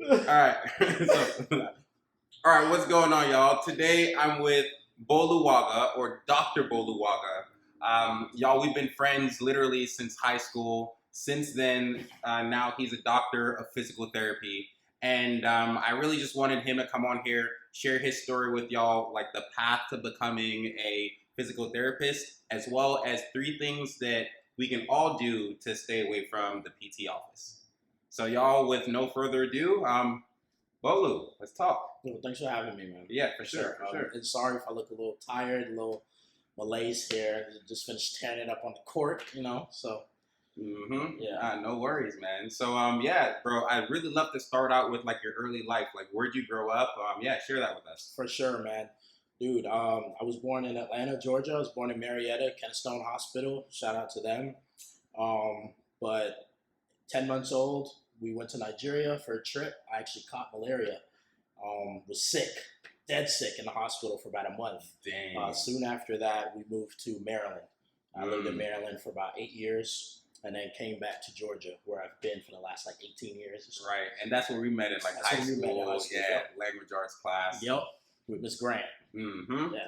All right. All right, what's going on, y'all? Today I'm with Gboluwaga, or Dr. Gboluwaga. Y'all, we've been friends literally since high school. Since then, now he's a doctor of physical therapy. And I really just wanted him to come on here, share his story with y'all, like the path to becoming a physical therapist, as well as 3 things that we can all do to stay away from the PT office. So, y'all, with no further ado, Bolu, let's talk. Well, thanks for having me, man. Yeah, for sure. And sorry if I look a little tired, a little malaise here. Just finished tearing it up on the court, So, yeah. No worries, man. So, yeah, bro, I'd really love to start out with like your early life. Like, where'd you grow up? Yeah, share that with us. For sure, man. Dude, I was born in Atlanta, Georgia. I was born in Marietta, Kennestone Hospital. Shout out to them. But 10 months old, we went to Nigeria for a trip. I actually caught malaria. Was sick, dead sick in the hospital for about a month. Dang. Soon after that, we moved to Maryland. I lived in Maryland for about 8 years, and then came back to Georgia, where I've been for the last like 18 years. Right, and that's where we met in like high school. Yeah, language arts class. Yep, with Miss Grant. Yeah.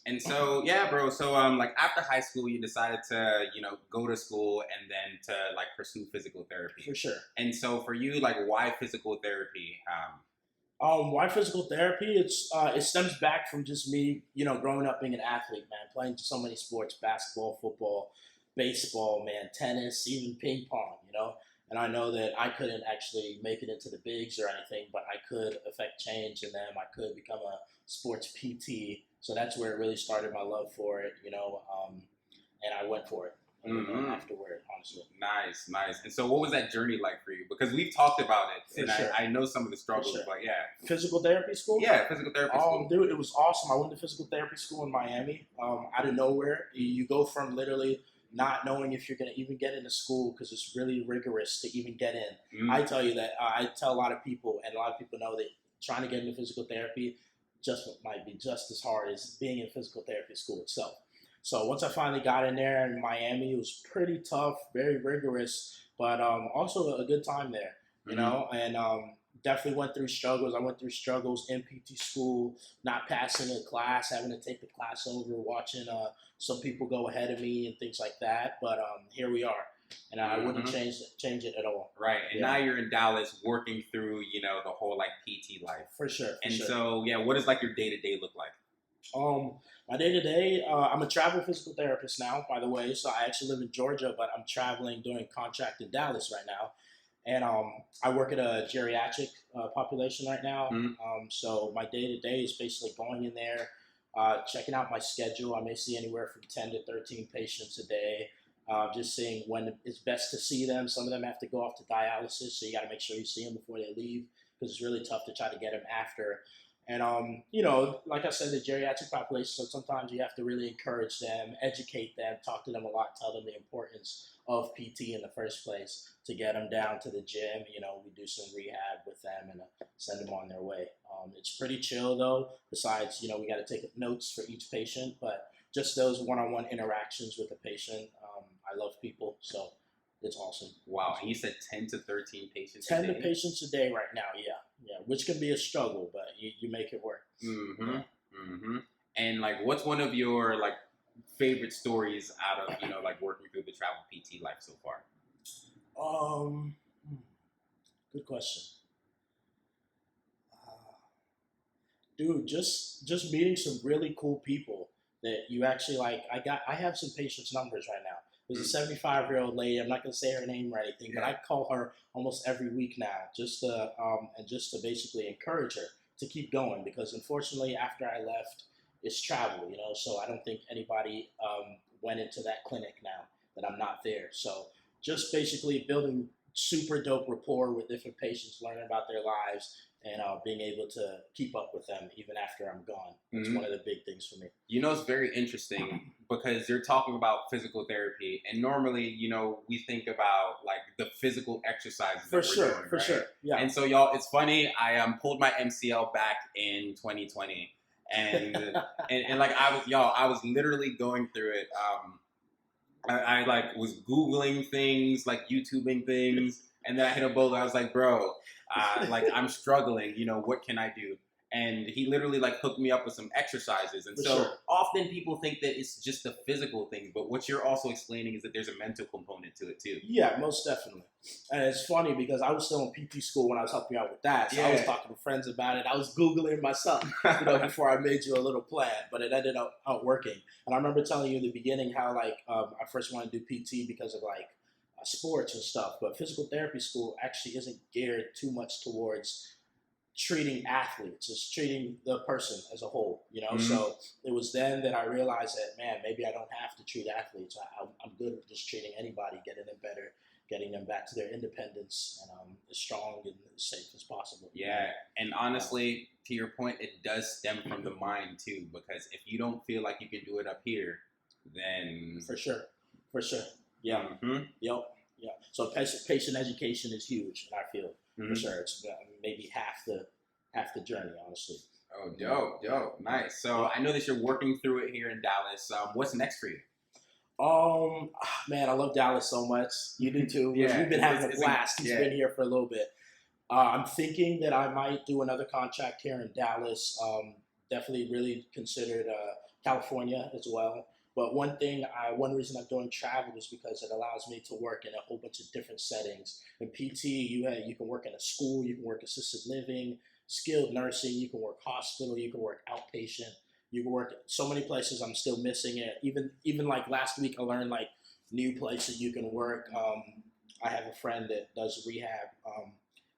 And so, yeah, bro. So, like after high school, you decided to, go to school and then to like pursue physical therapy. For sure. And so, for you, like, why physical therapy? Why physical therapy? It stems back from just me, growing up being an athlete, man, playing so many sports: basketball, football, baseball, man, tennis, even ping pong. And I know that I couldn't actually make it into the bigs or anything, but I could affect change in them. I could become a sports PT. So that's where it really started my love for it, and I went for it afterward, honestly. Nice. And so what was that journey like for you? Because we've talked about it, and sure. I know some of the struggles, but yeah. Physical therapy school? Yeah, physical therapy school. Dude, it was awesome. I went to physical therapy school in Miami. Out of nowhere, you go from literally not knowing if you're going to even get into school because it's really rigorous to even get in. I tell you that I tell a lot of people, and a lot of people know that trying to get into physical therapy might be just as hard as being in physical therapy school itself. So once I finally got in there in Miami, it was pretty tough, very rigorous, but also a good time there, and definitely went through struggles. I went through struggles in PT school, not passing a class, having to take the class over, watching some people go ahead of me and things like that. But here we are, and I wouldn't change it at all. Right, and now you're in Dallas working through, the whole like PT life. For sure. So, yeah, what does like your day-to-day look like? My day-to-day, I'm a travel physical therapist now, by the way. So I actually live in Georgia, but I'm traveling doing contract in Dallas right now. And I work at a geriatric population right now. So my day-to-day is basically going in there, checking out my schedule. I may see anywhere from 10 to 13 patients a day, just seeing when it's best to see them. Some of them have to go off to dialysis, so you got to make sure you see them before they leave, because it's really tough to try to get them after. And, like I said, the geriatric population, so sometimes you have to really encourage them, educate them, talk to them a lot, tell them the importance of PT in the first place to get them down to the gym. We do some rehab with them and send them on their way. It's pretty chill, though. Besides, we got to take notes for each patient, but just those one-on-one interactions with the patient, I love people, so it's awesome. Wow, and you said 10 to 13 patients 10 to patients a day right now, yeah, which can be a struggle, but you make it work. And like, what's one of your like favorite stories out of like working through the travel PT life so far? Good question. Dude, just meeting some really cool people that you actually like. I have some patients' numbers right now. There's a 75-year-old lady. I'm not gonna say her name or anything, but I call her almost every week now, just to basically encourage her to keep going, because unfortunately after I left, it's travel, so I don't think anybody went into that clinic now that I'm not there. So just basically building super dope rapport with different patients, learning about their lives, and being able to keep up with them even after I'm gone. It's one of the big things for me. It's very interesting because you're talking about physical therapy, and normally, we think about like the physical exercises that we're doing, for sure, yeah. And so, y'all, it's funny. I pulled my MCL back in 2020, and and like I was literally going through it. I like was Googling things, like YouTubing things. And then I hit up Bolo. I was like, bro, like I'm struggling. What can I do? And he literally like hooked me up with some exercises. And For so sure. often people think that it's just the physical things, but what you're also explaining is that there's a mental component to it too. Yeah, most definitely. And it's funny because I was still in PT school when I was helping you out with that. So I was talking to friends about it. I was Googling myself, before I made you a little plan, but it ended up out working. And I remember telling you in the beginning how like I first wanted to do PT because of like sports and stuff, but physical therapy school actually isn't geared too much towards treating athletes. It's treating the person as a whole, So it was then that I realized that, man, maybe I don't have to treat athletes. I'm good with just treating anybody, getting them better, getting them back to their independence, and as strong and as safe as possible. Yeah, and honestly, to your point, it does stem from the mind too, because if you don't feel like you can do it up here, then for sure, yeah, yep, yeah. So patient education is huge in our field. For sure, it's maybe half the journey, honestly. Oh, dope, nice. So I know that you're working through it here in Dallas. What's next for you? Man, I love Dallas so much. You do too. We've been having a blast. He's been here for a little bit. I'm thinking that I might do another contract here in Dallas. Definitely really considered California as well. But one reason I'm doing travel is because it allows me to work in a whole bunch of different settings. In PT, you can work in a school, you can work assisted living, skilled nursing, you can work hospital, you can work outpatient, you can work so many places. I'm still missing it. Even like last week, I learned like new places you can work. I have a friend that does rehab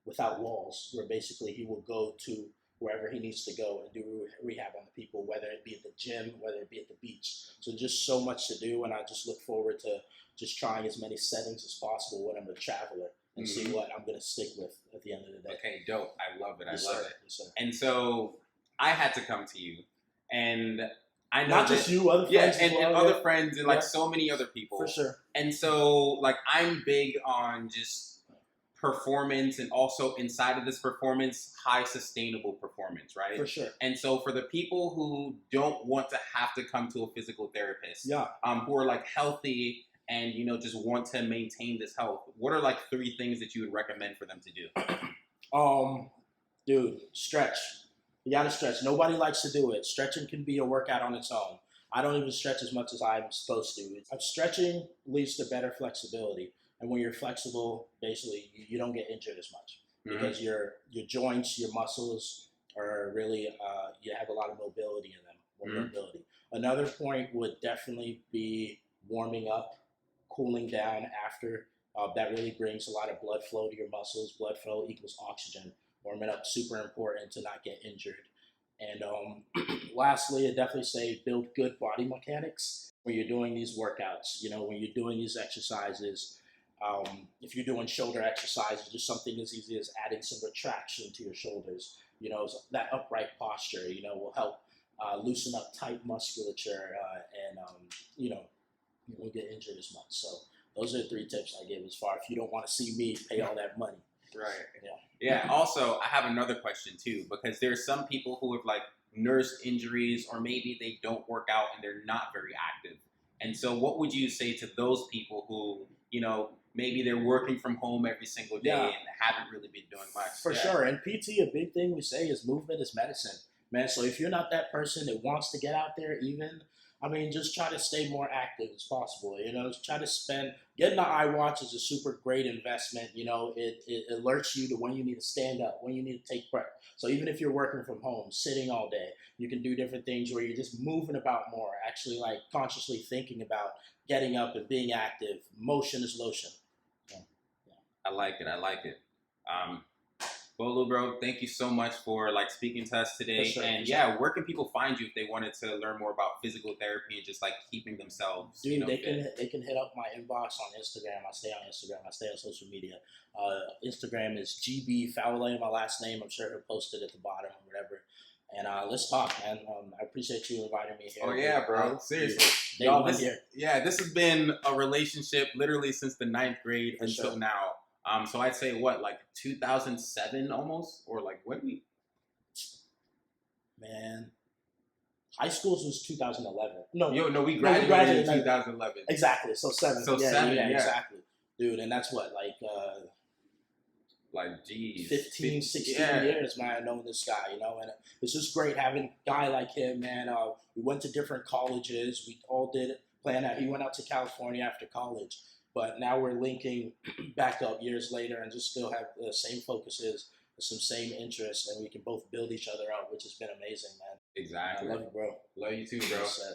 without walls, where basically he will go to wherever he needs to go and do rehab on the people, whether it be at the gym, whether it be at the beach. So just so much to do, and I just look forward to just trying as many settings as possible when I'm a traveler and see what I'm going to stick with at the end of the day. Okay, dope. I love it. Yes, I love sir. it. Yes, sir. And so I had to come to you, and I know not just you, other friends, and other friends, and like so many other people. For sure. And so like I'm big on just performance, and also inside of this performance, high sustainable performance, right? For sure. And so for the people who don't want to have to come to a physical therapist, who are like healthy and just want to maintain this health, what are like 3 things that you would recommend for them to do? Dude, stretch. You gotta stretch. Nobody likes to do it. Stretching can be a workout on its own. I don't even stretch as much as I'm supposed to. Stretching leads to better flexibility. And when you're flexible, basically, you don't get injured as much because your joints, your muscles are really, you have a lot of mobility in them, more mobility. Another point would definitely be warming up, cooling down after. That really brings a lot of blood flow to your muscles. Blood flow equals oxygen. Warming up, super important to not get injured. And lastly, I'd definitely say build good body mechanics when you're doing these workouts. When you're doing these exercises, if you're doing shoulder exercises, just something as easy as adding some retraction to your shoulders. That upright posture, will help loosen up tight musculature, and you won't get injured as much. So those are the 3 tips I give as far if you don't want to see me pay all that money. Right. Yeah. Also, I have another question too, because there's some people who have like nursed injuries, or maybe they don't work out and they're not very active. And so what would you say to those people who, maybe they're working from home every single day and haven't really been doing much? For sure. And PT, a big thing we say is movement is medicine, man. So if you're not that person that wants to get out there just try to stay more active as possible. Try to getting the iWatch is a super great investment. It alerts you to when you need to stand up, when you need to take breath. So even if you're working from home, sitting all day, you can do different things where you're just moving about more, actually like consciously thinking about getting up and being active. Motion is lotion. I like it. Gbolu, bro, thank you so much for like speaking to us today. Sure, and where can people find you if they wanted to learn more about physical therapy and just like keeping themselves? Dude, they can hit up my inbox on Instagram. I stay on Instagram. I stay on social media. Instagram is GB Fawole, my last name. I'm sure he'll post it at the bottom or whatever. And let's talk, man. I appreciate you inviting me here. Oh yeah, bro. Seriously. This has been a relationship literally since the 9th grade until now. So I'd say like 2007 almost, or like what do we? Man, high school was 2011. We graduated in 2011. Exactly. So 7. So 7. Exactly, dude. And that's what like, geez, 15, 16 yeah. years, man, knowing this guy, you know, and it's just great having a guy like him, man. We went to different colleges. We all did plan out. He went out to California after college, but now we're linking back up years later and just still have the same focuses, some same interests, and we can both build each other out, which has been amazing, man. Exactly. I love you, bro. Love you too, bro. Well said.